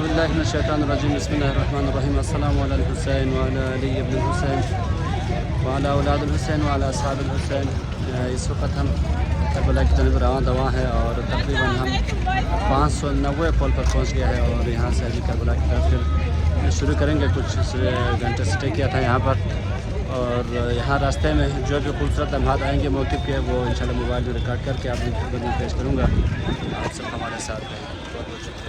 अऊज़ुबिल्लाहि मिनश्शैतानिर्रजीम बिस्मिल्लाहिर्रहमानिर्रहीम अस्सलामु अला हुसैन व अला अली इब्न हुसैन व अला औलादुल हुसैन व अला असहाबुल हुसैन। इस वक्त हम करबला की तरफ रवां दवा है और तकरीबन हम 590 पोल पर पहुंच गया है और यहाँ से अभी करबला की तरफ फिर शुरू करेंगे। कुछ घंटे स्टे किया था यहाँ पर और यहाँ रास्ते में जो भी खूबसूरत लम्हात आएंगे मौक़िफ़ के वो इंशाल्लाह मोबाइल में रिकॉर्ड करके आपकी खिदमत में पेश करूँगा। आप सब हमारे साथ हैं। बहुत बहुत शुक्रिया।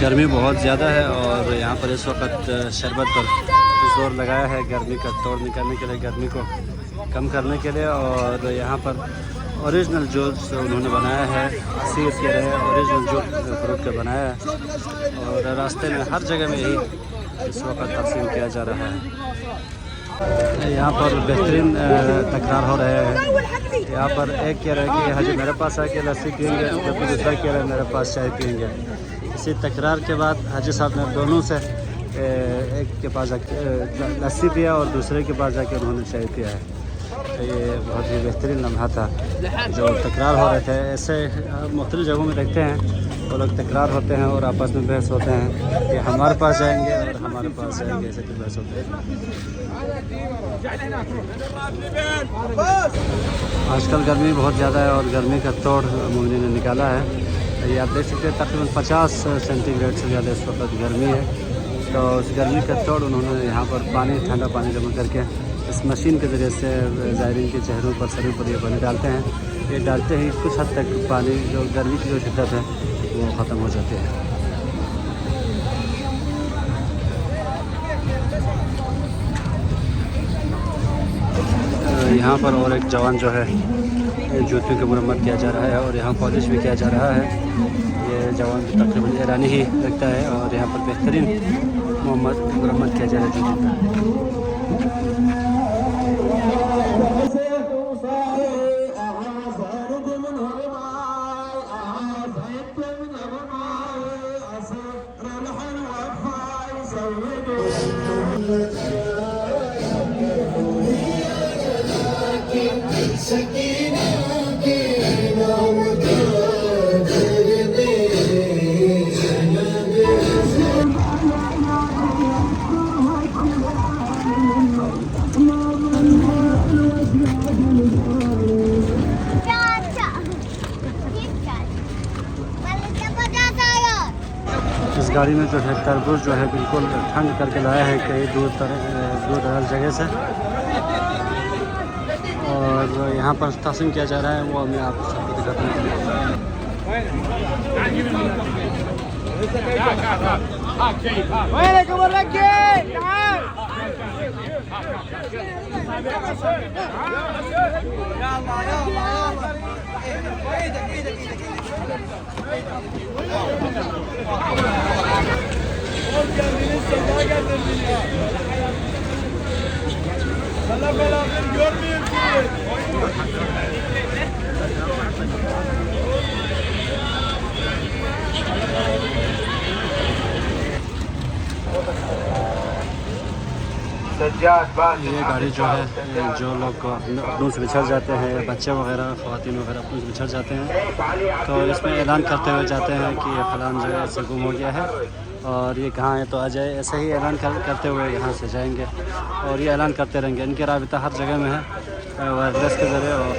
गर्मी बहुत ज़्यादा है और यहाँ पर इस वक्त शरबत पर जोर लगाया है गर्मी का तोड़ निकालने के लिए, गर्मी को कम करने के लिए। और यहाँ पर ओरिजिनल जूस उन्होंने बनाया है, सीर के रहे ओरिजिनल जूस फ्रूट का बनाया है और रास्ते में हर जगह में यही इस वक्त तकसीम किया जा रहा है। यहाँ पर बेहतरीन तकरार हो रहे हैं। यहाँ पर एक कह रहा है कि हाजी मेरे पास आके लस्सी पियेंगे, जबकि दूसरा कह रहा है मेरे पास चाय पियेंगे। इसी तकरार के बाद हाजी साहब ने दोनों से एक के पास लस्सी पिया और दूसरे के पास जाके उन्होंने चाय पिया है। ये बहुत ही बेहतरीन लम्हा था जो तकरार हो रहे थे। ऐसे मुख्तलिफ़ जगहों में देखते हैं वो लोग तकरार होते हैं और आपस में बहस होते हैं कि हमारे पास जाएंगे और हमारे पास जाएंगे, ऐसे की बहस होते हैं। आजकल गर्मी बहुत ज़्यादा है और गर्मी का तोड़ मुगनी ने निकाला है। ये आप देख सकते हैं तकरीबन 50 सेंटीग्रेड से ज़्यादा इस वक्त गर्मी है। तो उस गर्मी का तोड़ उन्होंने यहाँ पर पानी, ठंडा पानी जमा करके इस मशीन के ज़रिए से ज़ायरीन के चेहरों पर, शरीर पर ये पानी डालते हैं। ये डालते ही कुछ हद तक पानी जो गर्मी की जो शिद्दत है वो ख़त्म हो जाती है। यहाँ पर और एक जवान जो है जूतियों की मरम्मत किया जा रहा है और यहाँ पॉलिश भी किया जा रहा है। ये जवान तकरीबन ईरानी ही लगता है और यहाँ पर बेहतरीन मरम्मत किया जा रहा है जूती का। इस गाड़ी में जो है तरबूज जो है बिल्कुल ठंड करके लाया है कई दूर दराज जगह से और यहाँ पर तकसीम किया जा रहा है। वो मैं आप सबको दिखाता हूँ। Beraber görmeyeyim ki. ये गाड़ी जो है, जो लोग अपनों से बिछड़ जाते हैं, बच्चे वगैरह, ख़वातीन वगैरह अपनों से बिछड़ जाते हैं, तो इसमें ऐलान करते हुए जाते हैं कि ये फ़लान जगह से गुम हो गया है और ये कहाँ है तो आ जाए। ऐसे ही ऐलान करते हुए यहाँ से जाएंगे और ये ऐलान करते रहेंगे। इनके राबिता हर जगह में है वायरलेस के ज़रिए। और